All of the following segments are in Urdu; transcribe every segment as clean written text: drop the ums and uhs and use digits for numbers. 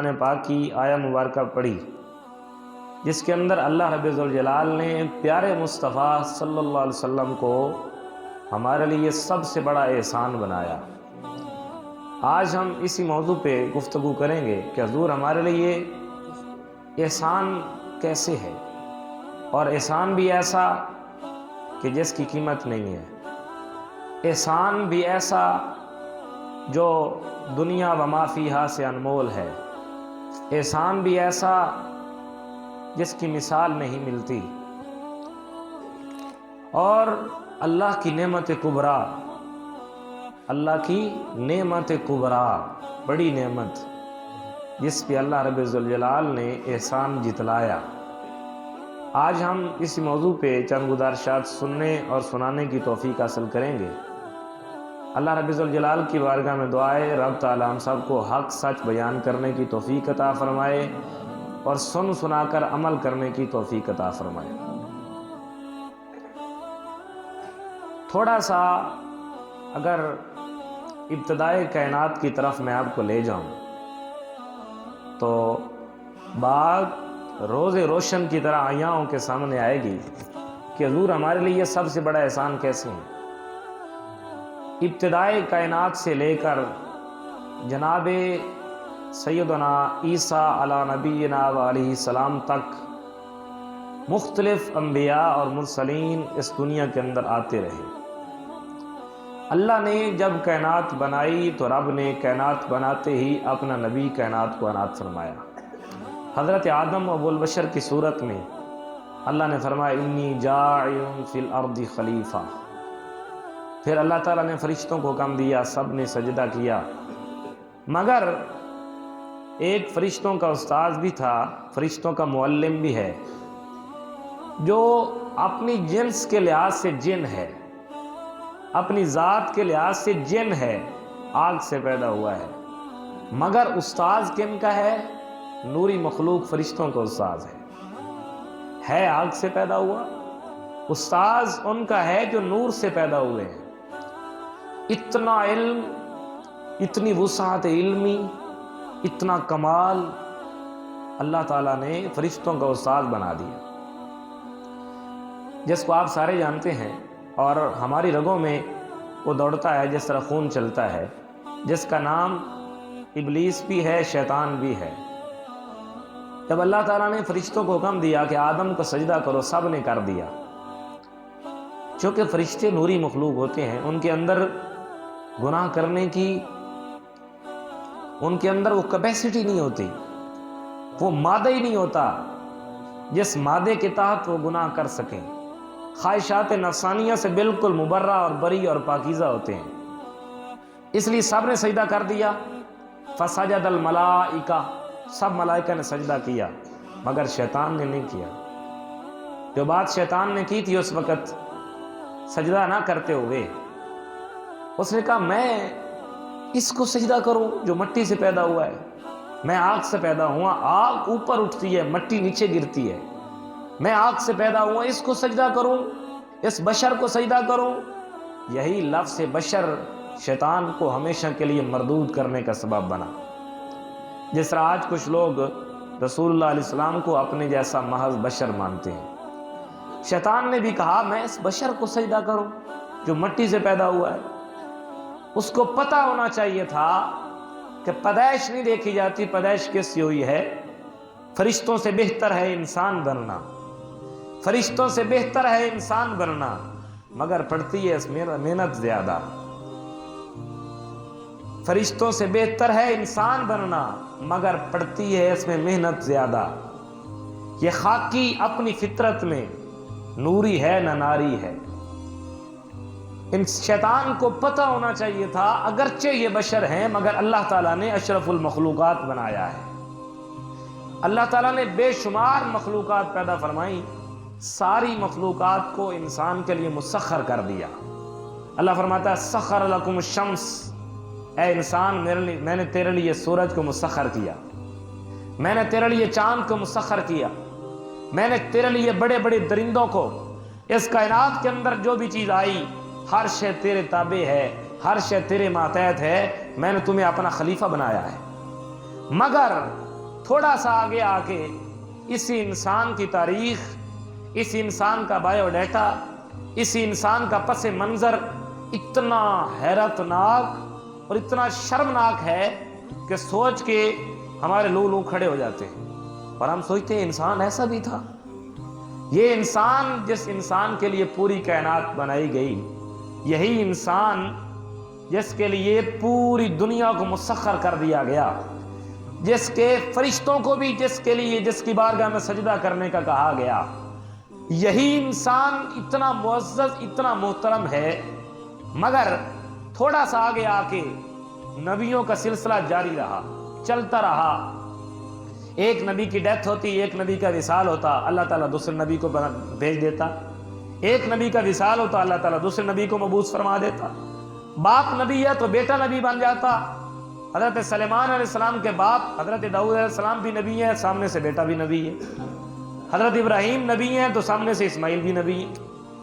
قرآن پاک کی آیہ مبارکہ پڑھی جس کے اندر اللہ رب ذوالجلال نے پیارے مصطفیٰ صلی اللہ علیہ وسلم کو ہمارے لیے سب سے بڑا احسان بنایا۔ آج ہم اسی موضوع پہ گفتگو کریں گے کہ حضور ہمارے لیے احسان کیسے ہے، اور احسان بھی ایسا کہ جس کی قیمت نہیں ہے، احسان بھی ایسا جو دنیا و ما فیہا سے انمول ہے، احسان بھی ایسا جس کی مثال نہیں ملتی، اور اللہ کی نعمت کبریٰ، اللہ کی نعمت کبریٰ، بڑی نعمت جس پہ اللہ رب ذوالجلال نے احسان جتلایا۔ آج ہم اس موضوع پہ چند گزارشات سننے اور سنانے کی توفیق حاصل کریں گے۔ اللہ رب ذوالجلال کی بارگاہ میں دعا ہے رب تعالی ہم سب کو حق سچ بیان کرنے کی توفیق عطا فرمائے اور سن سنا کر عمل کرنے کی توفیق عطا فرمائے۔ تھوڑا سا اگر ابتدائے کائنات کی طرف میں آپ کو لے جاؤں تو بات روز روشن کی طرح آیاؤں کے سامنے آئے گی کہ حضور ہمارے لیے سب سے بڑا احسان کیسے ہے۔ ابتدائے کائنات سے لے کر جناب سیدنا عیسیٰ علی نبینا و علیہ السلام تک مختلف انبیاء اور مرسلین اس دنیا کے اندر آتے رہے۔ اللہ نے جب کائنات بنائی تو رب نے کائنات بناتے ہی اپنا نبی کائنات کو عنایت فرمایا۔ حضرت آدم ابو البشر کی صورت میں اللہ نے فرمایا انی جاعل فی الارض خلیفہ۔ پھر اللہ تعالیٰ نے فرشتوں کو حکم دیا، سب نے سجدہ کیا، مگر ایک فرشتوں کا استاذ بھی تھا، فرشتوں کا معلم بھی ہے، جو اپنی جنس کے لحاظ سے جن ہے، اپنی ذات کے لحاظ سے جن ہے، آگ سے پیدا ہوا ہے، مگر استاذ کن کا ہے؟ نوری مخلوق فرشتوں کا استاذ ہے آگ سے پیدا ہوا، استاذ ان کا ہے جو نور سے پیدا ہوئے ہیں۔ اتنا علم، اتنی وسعت علمی، اتنا کمال اللہ تعالیٰ نے فرشتوں کا استاذ بنا دیا، جس کو آپ سارے جانتے ہیں اور ہماری رگوں میں وہ دوڑتا ہے جس طرح خون چلتا ہے، جس کا نام ابلیس بھی ہے، شیطان بھی ہے۔ جب اللہ تعالیٰ نے فرشتوں کو حکم دیا کہ آدم کو سجدہ کرو، سب نے کر دیا۔ چونکہ فرشتے نوری مخلوق ہوتے ہیں، ان کے اندر گناہ کرنے کی ان کے اندر وہ کیپیسٹی نہیں ہوتی، وہ مادہ ہی نہیں ہوتا جس مادے کے تحت وہ گناہ کر سکیں۔ خواہشات نفسانیہ سے بالکل مبرہ اور بری اور پاکیزہ ہوتے ہیں، اس لیے سب نے سجدہ کر دیا۔ فسجد الملائکہ، سب ملائکہ نے سجدہ کیا، مگر شیطان نے نہیں کیا۔ جو بات شیطان نے کی تھی اس وقت سجدہ نہ کرتے ہوئے، اس نے کہا میں اس کو سجدہ کروں جو مٹی سے پیدا ہوا ہے، میں آگ سے پیدا ہوا، آگ اوپر اٹھتی ہے، مٹی نیچے گرتی ہے، میں آگ سے پیدا ہوا، اس کو سجدہ کروں، اس بشر کو سجدہ کروں۔ یہی لفظ بشر شیطان کو ہمیشہ کے لیے مردود کرنے کا سبب بنا۔ جس طرح آج کچھ لوگ رسول اللہ علیہ السلام کو اپنے جیسا محض بشر مانتے ہیں، شیطان نے بھی کہا میں اس بشر کو سجدہ کروں جو مٹی سے پیدا ہوا ہے۔ اس کو پتہ ہونا چاہیے تھا کہ پیدائش نہیں دیکھی جاتی، پیدائش کیسی ہوئی ہے۔ فرشتوں سے بہتر ہے انسان بننا، فرشتوں سے بہتر ہے انسان بننا، مگر پڑتی ہے اس میں محنت زیادہ۔ فرشتوں سے بہتر ہے انسان بننا، مگر پڑتی ہے اس میں محنت زیادہ۔ یہ خاکی اپنی فطرت میں نوری ہے نہ ناری ہے۔ ان شیطان کو پتہ ہونا چاہیے تھا اگرچہ یہ بشر ہیں، مگر اللہ تعالیٰ نے اشرف المخلوقات بنایا ہے۔ اللہ تعالیٰ نے بے شمار مخلوقات پیدا فرمائی، ساری مخلوقات کو انسان کے لیے مسخر کر دیا۔ اللہ فرماتا ہے سخر لکم الشمس، اے انسان میں نے تیرے لیے سورج کو مسخر کیا، میں نے تیرے لیے چاند کو مسخر کیا، میں نے تیرے لیے بڑے بڑے درندوں کو، اس کائنات کے اندر جو بھی چیز آئی ہر شے تیرے تابع ہے، ہر شے تیرے ماتحت ہے، میں نے تمہیں اپنا خلیفہ بنایا ہے۔ مگر تھوڑا سا آگے آ کے اسی انسان کی تاریخ، اس انسان کا بایو ڈیٹا، اسی انسان کا پس منظر اتنا حیرت ناک اور اتنا شرمناک ہے کہ سوچ کے ہمارے لو کھڑے ہو جاتے ہیں، اور ہم سوچتے ہیں انسان ایسا بھی تھا۔ یہ انسان جس انسان کے لیے پوری کائنات بنائی گئی، یہی انسان جس کے لیے پوری دنیا کو مسخر کر دیا گیا، جس کے فرشتوں کو بھی جس کی بارگاہ میں سجدہ کرنے کا کہا گیا، یہی انسان اتنا معزز، اتنا محترم ہے، مگر تھوڑا سا آگے آ کے نبیوں کا سلسلہ جاری رہا، چلتا رہا۔ ایک نبی کی ڈیتھ ہوتی، ایک نبی کا وصال ہوتا، اللہ تعالیٰ دوسرے نبی کو بھیج دیتا، ایک نبی کا وصال ہوتا، اللہ تعالیٰ دوسرے نبی کو مبعوث فرما دیتا۔ باپ نبی ہے تو بیٹا نبی بن جاتا۔ حضرت سلیمان علیہ السلام کے باپ حضرت داؤد علیہ السلام بھی نبی ہیں، سامنے سے بیٹا بھی نبی ہے۔ حضرت ابراہیم نبی ہیں تو سامنے سے اسماعیل بھی نبی ہیں۔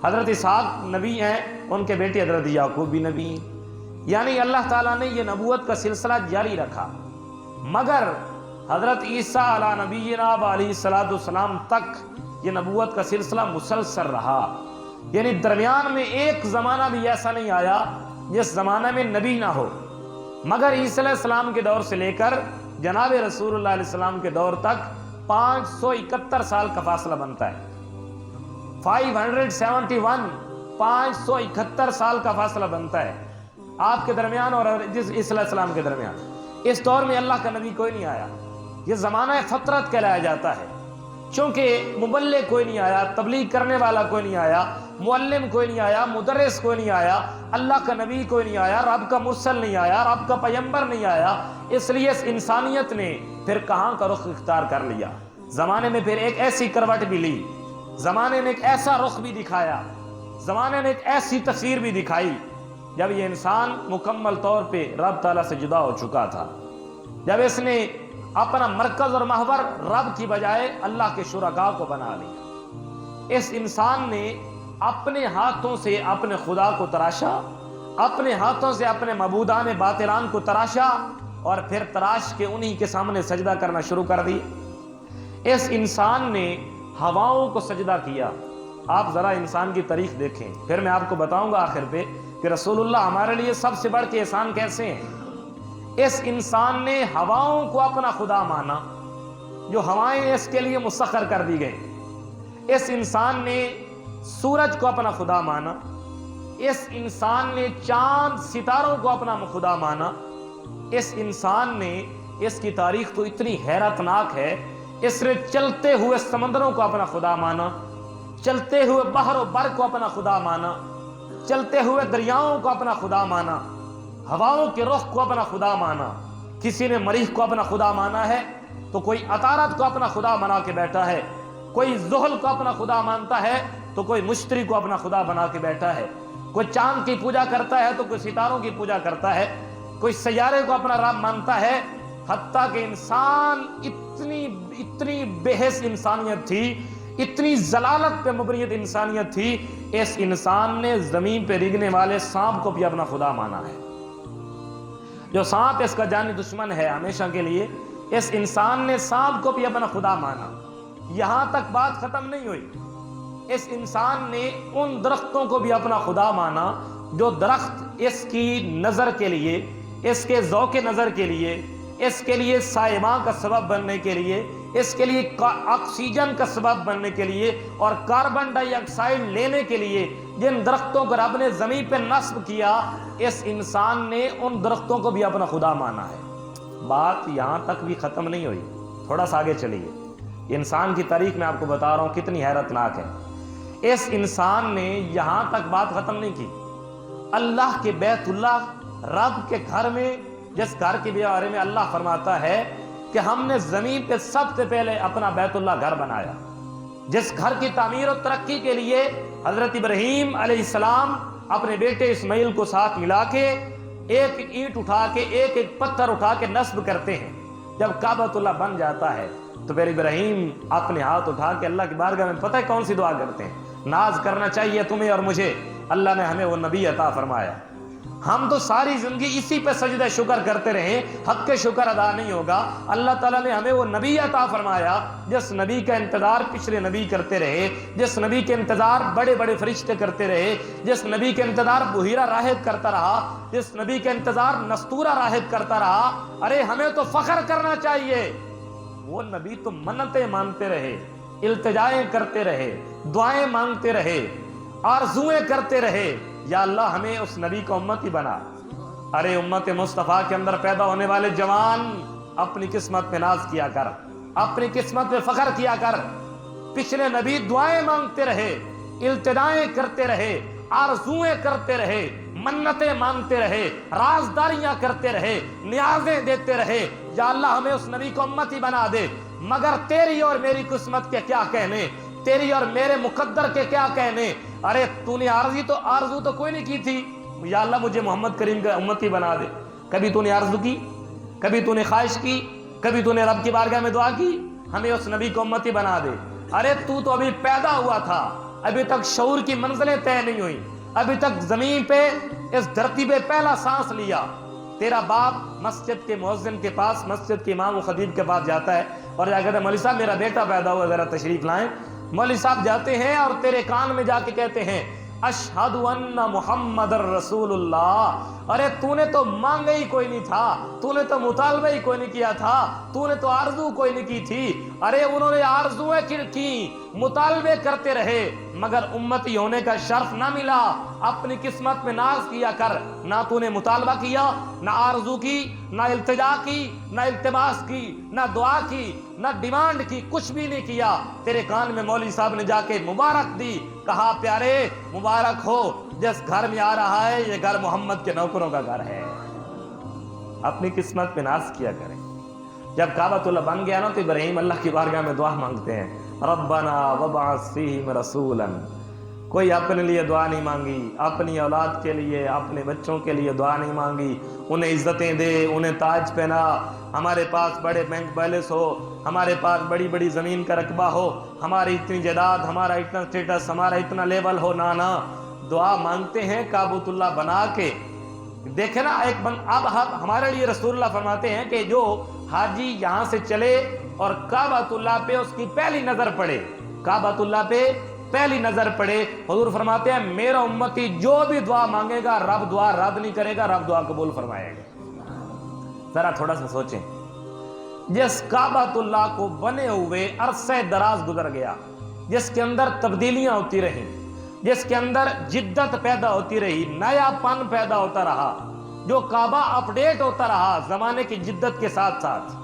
حضرت اسحاق نبی ہیں، ان کے بیٹے حضرت یعقوب بھی نبی ہیں۔ یعنی اللہ تعالیٰ نے یہ نبوت کا سلسلہ جاری رکھا، مگر حضرت عیسیٰ علیہ نبینا علیہ السلام تک یہ نبوت کا سلسلہ مسلسل رہا۔ یعنی درمیان میں ایک زمانہ بھی ایسا نہیں آیا جس زمانہ میں نبی نہ ہو، مگر عیسیٰ علیہ السلام کے دور سے لے کر جناب رسول اللہ علیہ السلام کے دور تک 571 سال کا فاصلہ بنتا ہے۔ 571 سال کا فاصلہ بنتا ہے آپ کے درمیان اور عیسیٰ علیہ السلام کے درمیان۔ اس دور میں اللہ کا نبی کوئی نہیں آیا، یہ زمانہ فترت کہلایا جاتا ہے، چونکہ مبلغ کوئی نہیں آیا، تبلیغ کرنے والا کوئی نہیں آیا، معلم کوئی نہیں آیا، مدرس کوئی نہیں آیا، اللہ کا نبی کوئی نہیں آیا، رب کا مرسل نہیں آیا، رب کا پیغمبر نہیں آیا۔ اس لیے اس انسانیت نے پھر کہاں کا رخ اختیار کر لیا، زمانے میں پھر ایک ایسی کروٹ بھی لی، زمانے نے ایک ایسا رخ بھی دکھایا، زمانے نے ایک ایسی تصویر بھی دکھائی جب یہ انسان مکمل طور پہ رب تعالیٰ سے جدا ہو چکا تھا، جب اس نے اپنا مرکز اور محور رب کی بجائے اللہ کے شرکاء کو بنا لیا۔ اس انسان نے اپنے ہاتھوں سے اپنے خدا کو تراشا، اپنے ہاتھوں سے اپنے معبودان باطلان کو تراشا، اور پھر تراش کے انہی کے سامنے سجدہ کرنا شروع کر دی۔ اس انسان نے ہواؤں کو سجدہ کیا۔ آپ ذرا انسان کی تاریخ دیکھیں، پھر میں آپ کو بتاؤں گا آخر پہ کہ رسول اللہ ہمارے لیے سب سے بڑھ کے احسان کیسے ہیں۔ اس انسان نے ہواؤں کو اپنا خدا مانا، جو ہوائیں اس کے لیے مسخر کر دی گئیں۔ اس انسان نے سورج کو اپنا خدا مانا، اس انسان نے چاند ستاروں کو اپنا خدا مانا۔ اس انسان نے، اس کی تاریخ تو اتنی حیرت ناک ہے، اس نے چلتے ہوئے سمندروں کو اپنا خدا مانا، چلتے ہوئے بحر و بر کو اپنا خدا مانا، چلتے ہوئے دریاؤں کو اپنا خدا مانا، ہواؤں کے رخ کو اپنا خدا مانا۔ کسی نے مریخ کو اپنا خدا مانا ہے تو کوئی عطارد کو اپنا خدا بنا کے بیٹھا ہے، کوئی زحل کو اپنا خدا مانتا ہے تو کوئی مشتری کو اپنا خدا بنا کے بیٹھا ہے، کوئی چاند کی پوجا کرتا ہے تو کوئی ستاروں کی پوجا کرتا ہے، کوئی سیارے کو اپنا رب مانتا ہے۔ حتیٰ کہ انسان اتنی بےحس انسانیت تھی، اتنی ضلالت پہ مبنیت انسانیت تھی، اس انسان نے زمین پہ رگنے والے سانپ کو بھی اپنا خدا مانا ہے۔ جو سانپ اس کا جانی دشمن ہے ہمیشہ کے لیے، اس انسان نے سانپ کو بھی اپنا خدا مانا۔ یہاں تک بات ختم نہیں ہوئی، اس انسان نے ان درختوں کو بھی اپنا خدا مانا جو درخت اس کی نظر کے لیے، اس کے ذوق نظر کے لیے، اس کے لیے سائباں کا سبب بننے کے لیے، اس کے لیے آکسیجن کا سبب بننے کے لیے اور کاربن ڈائی آکسائڈ لینے کے لیے جن درختوں کو رب نے زمین پہ نصب کیا، اس انسان نے ان درختوں کو بھی اپنا خدا مانا ہے۔ بات یہاں تک بھی ختم نہیں ہوئی، تھوڑا سا آگے چلیے۔ انسان کی تاریخ میں آپ کو بتا رہا ہوں کتنی حیرت ناک ہے۔ اس انسان نے یہاں تک بات ختم نہیں کی، اللہ کے بیت اللہ، رب کے گھر میں، جس گھر کے بارے میں اللہ فرماتا ہے کہ ہم نے زمین پہ سب سے پہلے اپنا بیت اللہ گھر بنایا، جس گھر کی تعمیر و ترقی کے لیے حضرت ابراہیم علیہ السلام اپنے بیٹے اسماعیل کو ساتھ ملا کے ایک اینٹ اٹھا کے، ایک ایک پتھر اٹھا کے نصب کرتے ہیں۔ جب کعبۃ اللہ بن جاتا ہے تو پھر ابراہیم اپنے ہاتھ اٹھا کے اللہ کی بارگاہ میں پتہ ہے کون سی دعا کرتے ہیں؟ ناز کرنا چاہیے تمہیں اور مجھے، اللہ نے ہمیں وہ نبی عطا فرمایا، ہم تو ساری زندگی اسی پہ سجدہ شکر کرتے رہے، حق کے شکر ادا نہیں ہوگا۔ اللہ تعالیٰ نے ہمیں وہ نبی عطا فرمایا جس نبی کا انتظار پچھلے نبی کرتے رہے، جس نبی کے انتظار بڑے بڑے فرشتے کرتے رہے، جس نبی کے انتظار بحیرہ راہب کرتا رہا، جس نبی کے انتظار نستورہ راہب کرتا رہا۔ ارے ہمیں تو فخر کرنا چاہیے، وہ نبی تو منتیں مانتے رہے، التجائیں کرتے رہے، دعائیں مانگتے رہے، آرزویں کرتے رہے، یا اللہ ہمیں اس نبی کا امتی بنا۔ ارے امت مصطفیٰ کے اندر پیدا ہونے والے جوان، اپنی قسمت پہ ناز کیا کر، اپنی قسمت پہ فخر کیا کر۔ پچھلے نبی دعائیں مانگتے رہے، التجائیں کرتے رہے، آرزویں کرتے رہے، منتیں مانگتے رہے، رازداریاں کرتے رہے، نیازیں دیتے رہے، یا اللہ ہمیں اس نبی کو امتی بنا دے۔ مگر تیری اور میری قسمت کے کیا کہنے، تیری اور میرے مقدر کے کیا کہنے۔ ارے تو نے آرزو تو کوئی نہیں کی تھی، یا اللہ مجھے محمد کریم کا امتی بنا دے۔ کبھی تو نے آرزو کی، کبھی تو نے خواہش کی، کبھی تو نے رب کی بارگاہ میں دعا کی ہمیں اس نبی کو امتی بنا دے۔ ارے تو ابھی پیدا ہوا تھا، ابھی تک شعور کی منزلیں طے نہیں ہوئی، ابھی تک زمین پہ اس دھرتی پہ پہلا سانس لیا۔ تیرا باپ مسجد کے مؤذن کے پاس، مسجد کے امام و خطیب کے پاس جاتا ہے اور جا کہتے ہیں مولوی صاحب میرا بیٹا پیدا ہوا، ذرا تشریف لائیں۔ مولوی صاحب جاتے ہیں اور تیرے کان میں جا کے کہتے ہیں اشہد ان محمد رسول اللہ۔ ارے تو نے تو مانگا ہی کوئی نہیں تھا، تو نے تو مطالبہ ہی کوئی نہیں کیا تھا، تو نے تو آرزو کوئی نہیں کی تھی۔ ارے انہوں نے آرزویں کی، مطالبے کرتے رہے، مگر امتی ہونے کا شرف نہ ملا۔ اپنی قسمت میں ناز کیا کر، نہ تو نے مطالبہ کیا، نہ آرزو کی، نہ التجا کی، نہ التماس کی، نہ دعا کی، نہ ڈیمانڈ کی، کچھ بھی نہیں کیا۔ تیرے کان میں مولوی صاحب نے جا کے مبارک دی، کہا پیارے مبارک ہو، جس گھر میں آ رہا ہے یہ گھر محمد کے نوکروں کا گھر ہے۔ اپنی قسمت پہ ناز کیا کریں۔ جب کعبۃ اللہ بن گیا نا تو ابراہیم اللہ کی بارگاہ میں دعا مانگتے ہیں، ربنا وابعث فیہم رسولا۔ کوئی اپنے لیے دعا نہیں مانگی، اپنی اولاد کے لیے، اپنے بچوں کے لیے دعا نہیں مانگی، انہیں عزتیں دے، انہیں تاج پہنا، ہمارے پاس بڑے بینک بیلنس ہو، ہمارے پاس بڑی بڑی زمین کا رقبہ ہو، ہماری اتنی جائیداد، ہمارا اتنا سٹیٹس، ہمارا اتنا لیول ہو، نانا دعا مانگتے ہیں کعبۃ اللہ بنا کے۔ دیکھیں نا اب ہمارے لیے رسول اللہ فرماتے ہیں کہ جو حاجی یہاں سے چلے اور کعبۃ اللہ پہ اس کی پہلی نظر پڑے، کعبۃ اللہ پہ پہلی نظر پڑے، حضور فرماتے ہیں میرا امتی جو بھی دعا مانگے گا رب دعا رد نہیں کرے گا، رب دعا قبول فرمائے گا۔ ذرا تھوڑا سا سوچیں، جس کعبۃ اللہ کو بنے ہوئے عرصہ دراز گزر گیا، جس کے اندر تبدیلیاں ہوتی رہیں، جس کے اندر جدت پیدا ہوتی رہی، نیا پن پیدا ہوتا رہا، جو کعبہ اپڈیٹ ہوتا رہا زمانے کی جدت کے ساتھ ساتھ،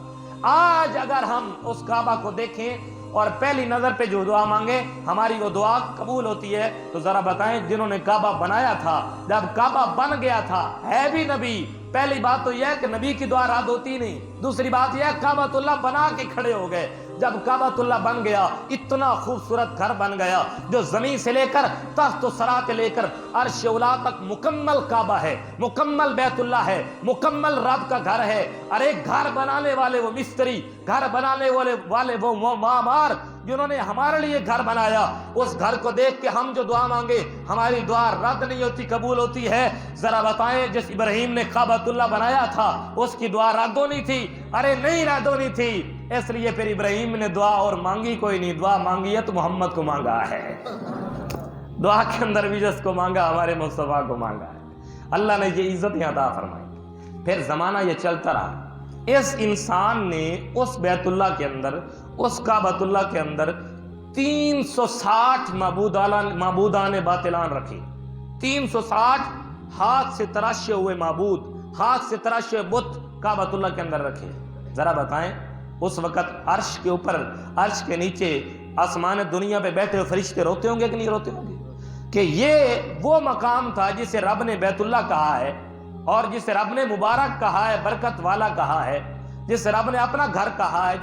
آج اگر ہم اس کعبہ کو دیکھیں اور پہلی نظر پہ جو دعا مانگے ہماری وہ دعا قبول ہوتی ہے، تو ذرا بتائیں جنہوں نے کعبہ بنایا تھا، جب کعبہ بن گیا تھا، ہے بھی نبی، پہلی بات تو یہ ہے کہ نبی کی دعا رد ہوتی نہیں، دوسری بات یہ ہے کعبۃ اللہ بنا کے کھڑے ہو گئے۔ جب کعبۃ اللہ بن گیا، اتنا خوبصورت گھر بن گیا جو زمین سے لے کر تخت و سرا سے لے کر عرش اولا تک مکمل کعبہ ہے، مکمل بیت اللہ ہے، مکمل رب کا گھر ہے۔ ارے گھر بنانے والے وہ مستری، گھر بنانے والے وہ معمار جنہوں نے ہمارے لیے گھر بنایا، اس گھر کو دیکھ کے ہم جو دعا مانگے ہماری دعا رد نہیں ہوتی، قبول ہوتی ہے۔ ذرا بتائیں جس ابراہیم نے کعبۃ اللہ بنایا تھا اس کی دعا رد ہونی تھی؟ ارے نہیں رد ہونی تھی، اس لیے پھر ابراہیم نے دعا اور مانگی کوئی نہیں، دعا مانگی ہے تو محمد کو مانگا ہے، دعا کے اندر بھی جس کو مانگا ہمارے مصطفیٰ کو مانگا ہے۔ اللہ نے یہ عزت عطا فرمائی۔ پھر زمانہ یہ چلتا رہا، اس انسان نے اس بیت اللہ کے اندر، اس کعبۃ اللہ کے اندر 360 معبودان باطلان رکھی، 360 ہاتھ سے تراشے ہوئے معبود، ہاتھ سے تراشے ہوئے بت کعبۃ اللہ کے اندر رکھے۔ ذرا بتائیں اس وقت عرش کے اوپر، عرش کے نیچے، آسمان دنیا پہ بیٹھے ہوئے فرشتے روتے ہوں گے کہ نہیں روتے ہوں گے؟ کہ یہ وہ مقام تھا جسے رب نے بیت اللہ کہا ہے، اور جسے رب نے مبارک کہا ہے، برکت والا کہا ہے، جس رب نے اپنا گھر کہا ہے،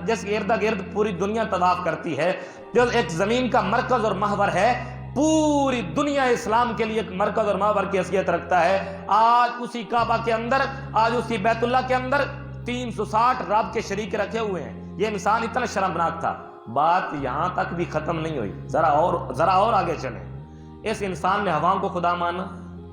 جس کے ارد گرد پوری دنیا طواف کرتی ہے، جو ایک زمین کا مرکز اور محور ہے، پوری دنیا اسلام کے لیے ایک مرکز اور محور کی حیثیت رکھتا ہے۔ آج اسی کعبہ کے اندر، آج اسی بیت اللہ کے اندر 360 رب کے شریک رکھے ہوئے ہیں۔ یہ انسان اتنا شرمناک تھا۔ بات یہاں تک بھی ختم نہیں ہوئی، ذرا اور آگے چلیں۔ اس انسان نے ہواؤں کو خدا مانا،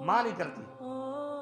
ماں نہیں کرتی۔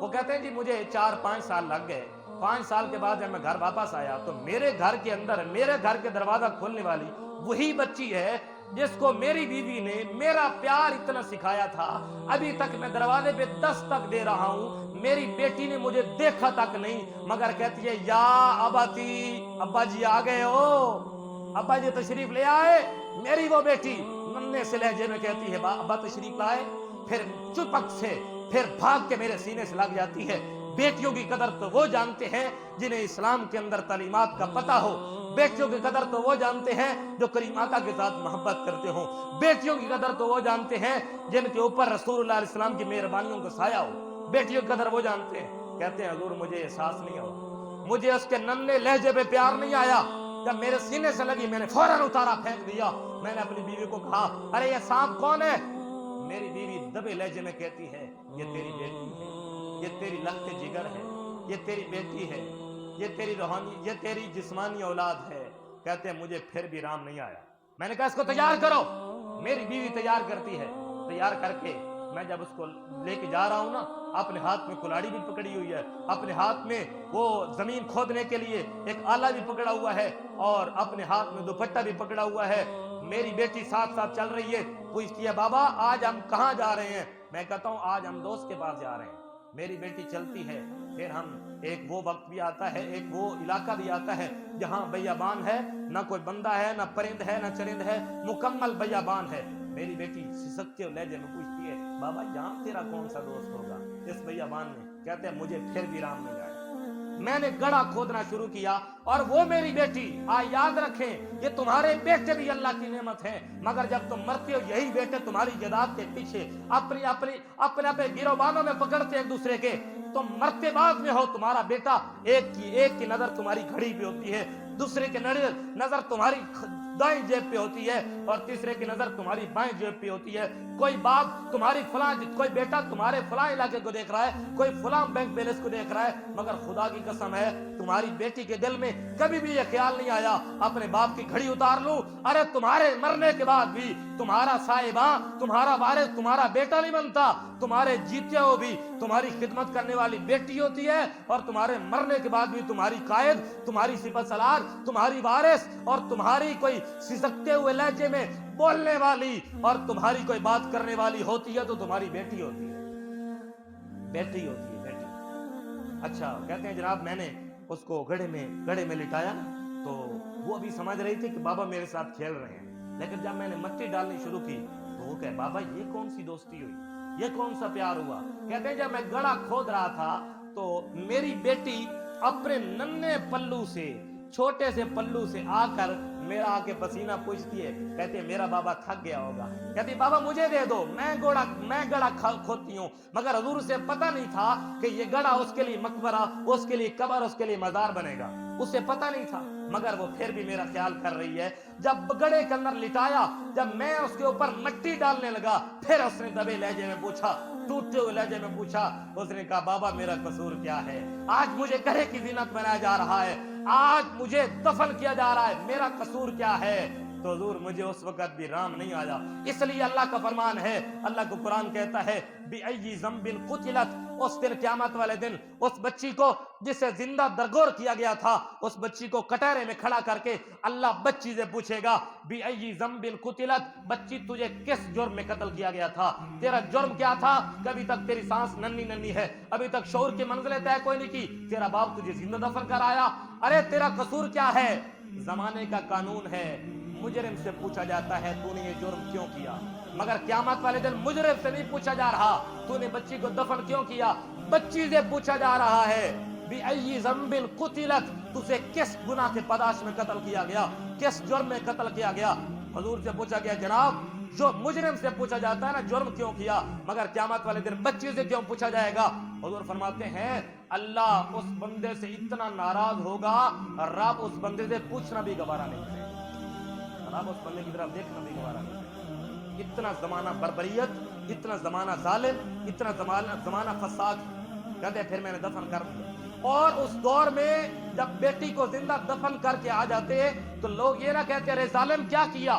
وہ کہتے ہیں جی مجھے 4-5 سال لگ گئے، 5 سال کے بعد جب میں گھر واپس آیا تو میرے گھر کے اندر، میرے گھر کے دروازہ کھولنے والی وہی بچی ہے جس کو میری بیوی نے میرا پیار اتنا سکھایا تھا، ابھی تک میں دروازے پہ دستک دے رہا ہوں، میری بیٹی نے مجھے دیکھا تک نہیں، مگر کہتی ہے یا اباتی، ابا جی آ گئے ہو، ابا جی تشریف لے آئے۔ میری وہ بیٹی ننھے سے لہجے میں کہتی ہے ابا تشریف لائے، پھر چپک سے پھر بھاگ کے میرے سینے سے لگ جاتی ہے۔ بیٹیوں کی قدر تو وہ جانتے ہیں جنہیں اسلام کے اندر تعلیمات کا پتہ ہو، بیٹیوں کی قدر تو وہ جانتے ہیں جو کریم آقا کے ساتھ محبت کرتے ہوں، بیٹیوں کی قدر تو وہ جانتے ہیں جن کے اوپر رسول اللہ علیہ السلام کی مہربانیوں کا سایہ ہو، بیٹیوں کی قدر وہ جانتے ہیں۔ کہتے ہیں حضور مجھے احساس نہیں ہوا، مجھے اس کے ننھے لہجے پہ پیار نہیں آیا، جب میرے سینے سے لگی میں نے فوراً اتارا پھینک دیا۔ میں نے اپنی بیوی کو کہا ارے یہ سانپ کون ہے؟ میری بیوی دبے لہجے میں کہتی ہے یہ تیری بیٹی ہے، یہ تیری لخت جگر ہے، یہ تیری بیٹی ہے، یہ تیری روحانی، یہ تیری جسمانی اولاد ہے۔ کہتے ہیں مجھے پھر بھی رام نہیں آیا۔ میں نے کہا اس کو تیار کرو، میری بیوی تیار کرتی ہے، تیار کر کے میں جب اس کو لے کے جا رہا ہوں نا، اپنے ہاتھ میں کلاڑی بھی پکڑی ہوئی ہے، اپنے ہاتھ میں وہ زمین کھودنے کے لیے ایک آلہ بھی پکڑا ہوا ہے، اور اپنے ہاتھ میں دوپٹہ بھی پکڑا ہوا ہے۔ میری بیٹی ساتھ ساتھ چل رہی ہے، پوچھتی ہے بابا آج ہم کہاں جا رہے ہیں؟ میں کہتا ہوں آج ہم دوست کے پاس جا رہے ہیں۔ میری بیٹی چلتی ہے، پھر ہم ایک وہ وقت بھی آتا ہے، ایک وہ علاقہ بھی آتا ہے جہاں بیابان ہے، نہ کوئی بندہ ہے، نہ پرند ہے، نہ چرند ہے، مکمل بیابان ہے۔ میری بیٹی سسکتے لہجے میں پوچھتی ہے بابا یہاں تیرا کون سا دوست ہوگا اس بیابان میں؟ کہتے ہیں مجھے پھر بھی رام نہیں آیا۔ میں نے گڑھا کھودنا شروع کیا، اور وہ میری بیٹی، یاد رکھیں یہ تمہارے بیٹے بھی اللہ کی نعمت ہیں، مگر جب تم مرتے ہو یہی بیٹے تمہاری جداد کے پیچھے اپنے گروبانوں میں پکڑتے ایک دوسرے کے، تم مرتے بعد میں ہو، تمہارا بیٹا ایک کی نظر تمہاری گھڑی پہ ہوتی ہے، دوسرے کی نظر تمہاری دائیں جیب پہ ہوتی ہے، اور تیسرے کی نظر تمہاری بائیں جیب پہ ہوتی ہے۔ کوئی باپ تمہاری کوئی بیٹا تمہارے فلاں علاقے کو دیکھ رہا ہے، کوئی فلاں بینک بیلنس کو دیکھ رہا ہے، مگر خدا کی قسم ہے تمہاری بیٹی کے دل میں کبھی بھی یہ خیال نہیں آیا اپنے باپ کی گھڑی اتار لوں۔ ارے تمہارے مرنے کے بعد بھی تمہارا صاحباں، تمہارا وارث تمہارا بیٹا نہیں بنتا، تمہارے جیتے ہو بھی تمہاری خدمت کرنے والی بیٹی ہوتی ہے، اور تمہارے مرنے کے بعد بھی تمہاری قائد، تمہاری سپہ سالار، تمہاری وارث، اور تمہاری کوئی سسکتے ہوئے لہجے میں بولنے والی اور تمہاری کوئی بات کرنے والی ہوتی ہے تو تمہاری بیٹی ہوتی ہے، بیٹی ہوتی ہے، بیٹی۔ اچھا کہتے ہیں جناب میں نے اس کو گڑھے میں لٹایا، تو وہ ابھی سمجھ رہی تھی کہ بابا میرے ساتھ کھیل رہے ہیں، لیکن جب میں نے مٹی ڈالنی شروع کی تو وہ کہے بابا یہ کون سی دوستی ہوئی، یہ کون سا پیار ہوا؟ کہتے ہیں جب میں گڑھا کھود رہا تھا تو میری بیٹی اپنے ننھے پلو سے، چھوٹے سے پلو سے آ کر میرا آ کے پسینہ پوچھتی ہے، کہتے ہیں میرا بابا تھک گیا ہوگا، کہتی بابا مجھے دے دو، میں گڑھا کھودتی ہوں، مگر حضور سے پتہ نہیں تھا کہ یہ گڑھا اس کے لیے مقبرہ، اس کے لیے قبر، اس کے لیے مزار بنے گا، اسے پتہ نہیں تھا، مگر وہ پھر بھی میرا خیال کر رہی ہے۔ جب گڑھے کے اندر لٹایا، جب میں اس کے اوپر مٹی ڈالنے لگا، پھر اس نے دبے لہجے میں پوچھا، ٹوٹتے ہوئے لہجے میں پوچھا، اس نے کہا بابا میرا قصور کیا ہے؟ آج مجھے گڑھے کی زینت بنایا جا رہا ہے، آج مجھے دفن کیا جا رہا ہے، میرا قصور کیا ہے؟ تو حضور مجھے اس وقت بھی رام نہیں آیا۔ اس لیے اللہ کا فرمان ہے، اللہ کو قرآن کہتا ہے بِأَيِّ ذَنبٍ قُتِلَتْ، اس دن قیامت والے دن اس بچی کو جسے زندہ درگور کیا گیا تھا، اس بچی کو کٹہرے میں کھڑا کر کے اللہ بچی سے پوچھے گا بِأَيِّ ذَنبٍ قُتِلَتْ، بچی تجھے کس جرم میں قتل کیا گیا تھا؟ تیرا جرم کیا تھا؟ کبھی تک تیری سانس ننھی ہے، ابھی تک شعور کی منزلیں طے کوئی نہیں کی، تیرا باپ تجھے زندہ دفن کر آیا، ارے تیرا قصور کیا ہے؟ زمانے کا قانون ہے، مجرم سے پوچھا جاتا ہے تو نے یہ جرم کیوں کیا، مگر قیامت والے دن مجرم سے نہیں پوچھا جا رہا تو نے بچی کو دفن کیوں کیا، بچی سے پوچھا جا رہا ہے بِأَيِّ ذَنبٍ قُتِلَتْ، تجھے کس گناہ کے پاداش میں قتل کیا گیا، کس جرم میں قتل کیا گیا؟ حضور سے پوچھا گیا جناب جو مجرم سے پوچھا جاتا ہے نا جرم کیوں کیا، مگر قیامت والے دن بچی سے کیوں پوچھا جائے گا؟ حضور فرماتے ہیں اللہ اس بندے سے اتنا ناراض ہوگا، رب اس بندے سے پوچھنا بھی گوارا نہیں کرے گا، رب اس بندے کی طرف دیکھنا بھی گوارا نہیں کرے گا۔ اتنا زمانہ بربریت، اتنا زمانہ ظالم، اتنا زمانہ فساد۔ کہتے پھر میں نے دفن کر دیا، اور اس دور میں جب بیٹی کو زندہ دفن کر کے آ جاتے تو لوگ یہ نہ کہتے ارے ظالم کیا کیا،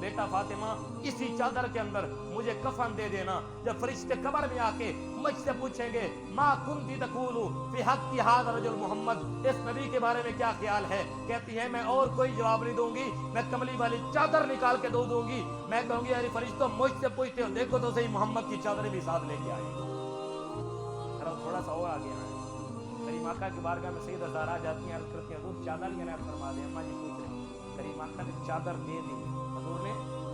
بیٹا فاطمہ اسی چادر کے اندر مجھے کفن دے دینا. جب فرشتے قبر میں آ کے مجھ سے پوچھیں گے ما کنتی تقول فی حق ھذا الرجل محمد, اس نبی کے بارے میں کیا خیال ہے, کہتی ہے میں اور کوئی جواب نہیں دوں گی, میں کملی والی چادر نکال کے دوں گی. میں کہوں گی ارے فرشتوں مجھ سے پوچھتے ہو, دیکھو تو صحیح محمد کی چادر بھی ساتھ لے کے آئے. تھوڑا سا اور آگے آئے, کریم آقا کی بارگاہ میں سیدہ زہرا جاتی ہیں, عرض کرتی ہیں حضور چادر یہ نائب فرما دیں. اماں جی پوچھ رہے ہیں, کریم آقا نے چادر دے دی, حضور نے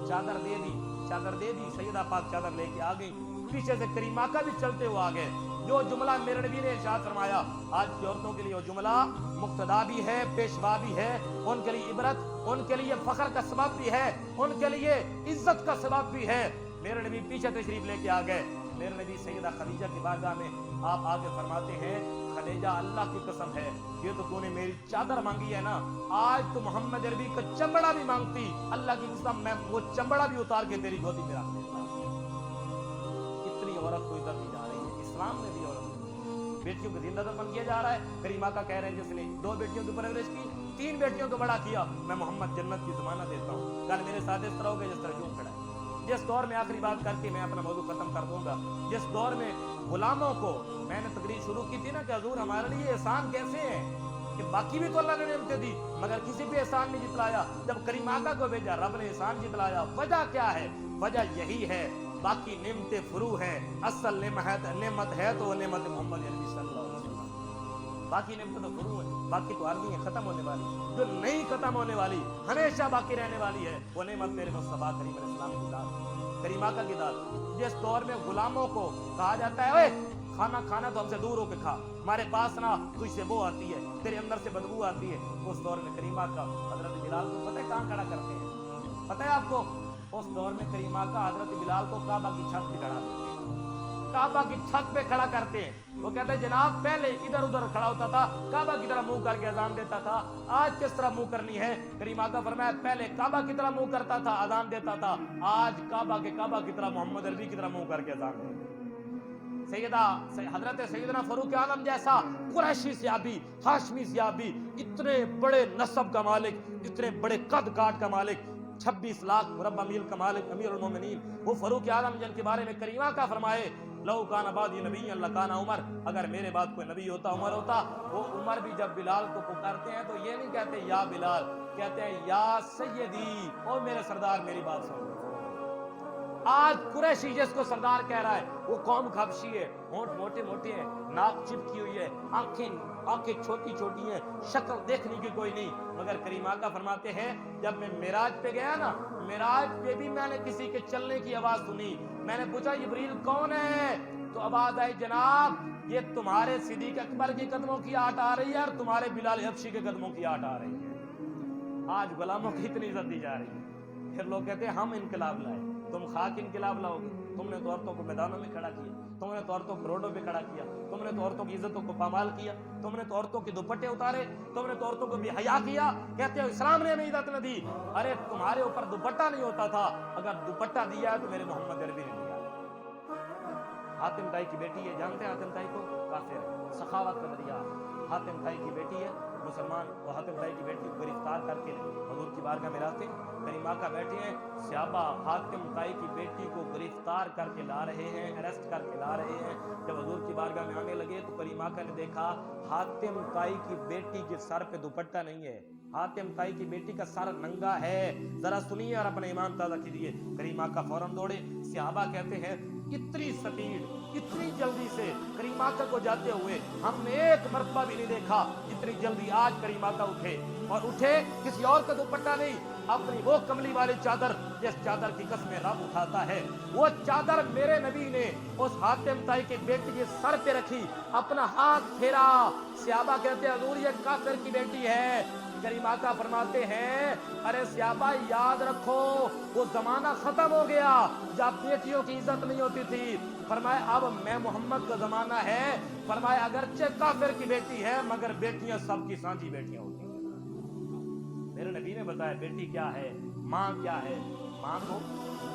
چادر دے دی, چادر دے دی, سیدہ پاک چادر لے کے آ گئی. پیچھے سے کریم آقا بھی چلتے ہوئے آ گئے. جو جملہ میرے نبی نے ارشاد فرمایا آج کی عورتوں کے لیے وہ جملہ مقتدا بھی ہے, پیشوا بھی ہے, ان کے لیے عبرت, ان کے لیے فخر کا سبب بھی ہے, ان کے لیے عزت کا سبب بھی ہے. میرے نبی پیچھے تشریف لے کے آ گئے. میرے نبی سیدہ خدیجہ کی بارگاہ میں آپ آگے فرماتے ہیں خدیجہ اللہ کی قسم ہے یہ تو نے میری چادر مانگی ہے نا, آج تو محمد عربی کا چمڑا بھی مانگتی, اللہ کی قسم میں وہ چمڑا بھی اتار کے تیری گودی میں رکھ دیتا. اتنی عورت کو عزت دی جا رہی ہے. اسلام نے بھی عورت بیٹیوں کو زندہ دفن کیا جا رہا ہے. کریم آقا کہہ رہے ہیں جس نے 2 بیٹیوں کی پرورش کی, 3 بیٹیوں کو بڑا کیا, میں محمد جنت کی ضمانت دیتا ہوں. کل میرے ساتھ اس طرح ہوگا جس طرح کیوں کھڑا ہے. جس دور میں آخری بات کر کے میں اپنا موضوع ختم کر دوں گا, جس دور میں غلاموں کو, میں نے تقریر شروع کی تھی نا کہ حضور ہمارے لیے احسان کیسے ہے کہ باقی بھی تو اللہ نے نعمتیں دی مگر کسی بھی احسان نہیں جتلایا. جب کریم آقا کو بھیجا رب نے احسان جتلایا. وجہ کیا ہے؟ وجہ یہی ہے باقی نعمتیں فرو ہیں, اصل نعمت ہے تو وہ نعمت محمد عربی صلی اللہ علیہ وسلم. باقی نعمتیں تو فرو ہیں, باقی تو عارضی ہیں, ختم ہونے والی. جو نہیں ختم ہونے والی, ہمیشہ باقی رہنے والی ہے, وہ نعمت میرے مصطفیٰ کریم علیہ السلام کی ذات, کریم آقا کی ذات. جس دور میں غلاموں کو کہا جاتا ہے اوے کھانا کھانا تو ہم سے دور ہو کے کھا, ہمارے پاس نہ, تجھ سے بو آتی ہے, تیرے اندر سے بدبو آتی ہے, اس دور میں کریم آقا حضرت بلال کو پتہ ہے کہاں کھڑا کرتے ہیں؟ پتہ ہے آپ کو؟ اس دور میں کریم آقا حضرت بلال کو کعبہ کی چھت پہ کھڑا کرتے ہیں, کعبہ کی چھت پہ کھڑا کرتے ہیں. وہ کہتے ہیں جناب پہلے ادھر ادھر کھڑا ہوتا تھا, کعبہ کی طرح منہ کر کے اذان دیتا تھا, آج کس طرح منہ کرنی ہے؟ کریم آقا فرمایا پہلے کعبہ کی طرح منہ کرتا تھا, اذان دیتا تھا, آج کعبہ کی طرح محمد عربی کی طرح منہ کر کے اذان دیتا. حضرت سیدنا فاروق اعظم جیسا قریشی صحابی, ہاشمی صحابی, اتنے بڑے نسب کا مالک, اتنے بڑے قد کاٹ کا مالک, 26 لاکھ مربع میل کا مالک, امیر المومنین, وہ فاروق اعظم جن کے بارے میں کریم آقا فرمائے لو کان بعدی نبی لکان عمر, اگر میرے بعد کوئی نبی ہوتا عمر ہوتا. وہ عمر بھی جب بلال کو پکارتے ہیں تو یہ نہیں کہتے یا بلال, کہتے ہیں یا سیدی, اور میرے سردار میری بات سن. آج قریشی جس کو سردار کہہ رہا ہے وہ قوم حبشی ہے, ہونٹ موٹے موٹے ہیں, ناک چپکی ہوئی ہے, آنکھیں چھوٹی چھوٹی ہیں, شکل دیکھنے کی کوئی نہیں. مگر کریم آقا فرماتے ہیں جب میں معراج پہ گیا نا, معراج پہ بھی میں نے کسی کے چلنے کی آواز سنی. میں نے پوچھا جبریل کون ہے, تو آواز آئی جناب یہ تمہارے صدیق اکبر کی قدموں کی آٹ آ رہی ہے اور تمہارے بلال حبشی کے قدموں کی آٹ آ رہی ہے. آج غلاموں کی اتنی عزت دی جا رہی ہے. پھر لوگ کہتے ہیں ہم انقلاب لائے, تم خاک انقلاب لاؤ گے. تم نے تو عورتوں کو میدانوں میں کھڑا کیا, تم نے تو عورتوں کو روڈوں پہ کھڑا کیا, تم نے تو عورتوں کی عزتوں کو پامال کیا, تم نے تو عورتوں کے دوپٹے اتارے, تم نے تو عورتوں کو بھی حیا کیا. کہتے ہو اسلام نے ہمیں عزت نہ دی. ارے تمہارے اوپر دوپٹہ نہیں ہوتا تھا, اگر دوپٹہ دیا ہے تو میرے محمد عربی نے دیا. حاتم طائی کی بیٹی ہے, جانتے ہیں حاتم طائی کو؟ کافر ہے, سخاوت کا دریا. حاتم طائی کی بیٹی ہے مسلمان, وہ حاتم طائی کی بیٹی کو گرفتار کر کے حضور کی بارگاہ میں لاتے. کریم آقا بیٹھے ہیں, صحابہ حاتم طائی کی بیٹی کو گرفتار کر کے لا رہے ہیں, اریسٹ کر کے لا رہے ہیں. جب حضور کی بارگاہ میں آنے لگے تو کریم آقا نے دیکھا حاتم طائی کی بیٹی کے سر پہ دوپٹہ نہیں ہے, حاتم طائی کی بیٹی کا سر ننگا ہے. ذرا سنیے اور اپنے ایمان تازہ کیجیے. کریم آقا فوراً دوڑے. صحابہ کہتے ہیں اتنی سپیڈ, اتنی جلدی سے کریم آقا کو جاتے ہوئے ہم نے ایک مرتبہ بھی نہیں دیکھا جتنی جلدی آج کریم آقا اٹھے. اور اٹھے کسی اور کا دوپٹہ نہیں, اپنی وہ کملی والی چادر جس چادر کی قسمیں رب اٹھاتا ہے, وہ چادر میرے نبی نے اس حاتم طائی کی بیٹی کے سر پہ رکھی, اپنا ہاتھ پھیرا. صحابہ کہتے ہیں حضور یہ کافر کی بیٹی ہے. کریم آقا فرماتے ہیں ارے صحابہ یاد رکھو وہ زمانہ ختم ہو گیا جب بیٹیوں کی عزت نہیں ہوتی تھی. فرمایا اب میں محمد کا زمانہ ہے. فرمایا اگرچہ کافر کی بیٹی ہے مگر بیٹیاں سب کی سانجھی بیٹیاں ہوتی ہیں. میرے نبی نے بتایا بیٹی کیا ہے, ماں کیا ہے. ماں کو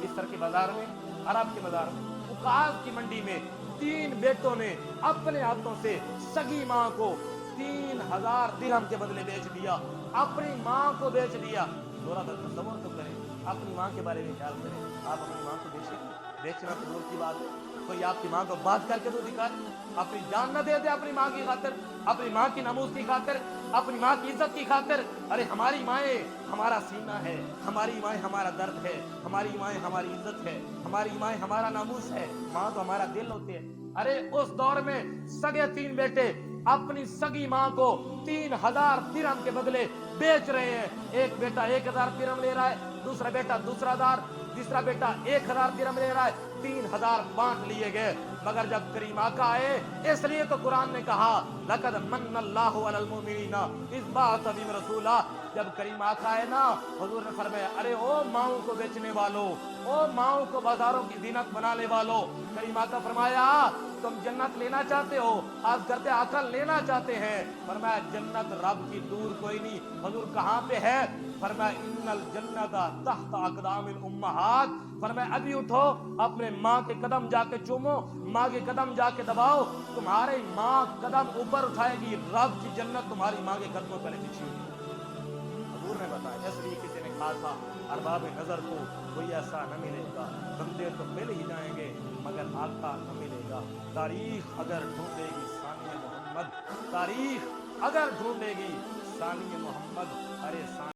مصر کے بازار میں, عرب کے بازار میں, عکاظ کی منڈی میں 3 بیٹوں نے اپنے ہاتھوں سے سگی ماں کو 3000 درہم کے بدلے بیچ دیا, اپنی ماں کو بیچ دیا. ذرا تصور تو کریں اپنی ماں کے بارے میں خیال کریں. آپ اپنی ماں کو بیچنا تو دور کی بات ہے, کوئی آپ کی ماں کو بات کر کے تو دکھائے. اپنی جان نہ دے دے اپنی ماں کی خاطر, اپنی ماں کی ناموس کی خاطر, اپنی ماں کی عزت کی خاطر. ارے ہماری مائیں ہمارا سینہ ہے, ہماری مائیں ہمارا درد ہے, ہماری مائیں ہماری عزت ہے, ہماری مائیں ہمارا ناموس ہے. ماں تو ہمارا دل ہوتے ہے. ارے اس دور میں سگے 3 بیٹے اپنی سگی ماں کو 3000 درہم کے بدلے بیچ رہے ہیں. ایک بیٹا 1000 درہم لے رہا ہے, دوسرا بیٹا 2000, تیسرا بیٹا 1000 درہم لے رہا ہے. 3000 بانٹ لیے گئے. مگر جب کریم آقا آئے, اس لیے تو قرآن نے کہا لَقَدْ مَنَّ اللَّهُ عَلَى الْمُؤْمِنِينَ إِذْ بَعَثَ بِهِمْ رَسُولًا. جب کریم آقا آئے نا, حضور نے فرمایا ارے او ماؤں کو بیچنے والوں, او ماؤں کو بازاروں کی زینت بنانے والوں. کریم آقا فرمایا تم جنت لینا چاہتے ہو؟ آپ کرتے آقا لینا چاہتے ہیں. فرمایا جنت رب کی دور کوئی نہیں. حضور کہاں پہ ہے؟ فرمایا ان الجنت تحت اقدام الامہات. فرمایا ابھی اٹھو, اپنے ماں کے قدم جا کے چومو, ماں کے قدم جا کے دباؤ, تمہاری ماں قدم اوپر اٹھائے گی, رب کی جنت تمہاری ماں کے قدموں تلے بچھی ہوگی. حضور نے بتایا. اس لیے کسی نے کہا تھا ارباب نظر کو کوئی ایسا نہ ملے گا, بندے تو مل ہی جائیں گے مگر آقا نہ ملے گا. تاریخ اگر ڈھونڈے گی ثانی محمد, تاریخ اگر ڈھونڈے گی ثانی محمد, ارے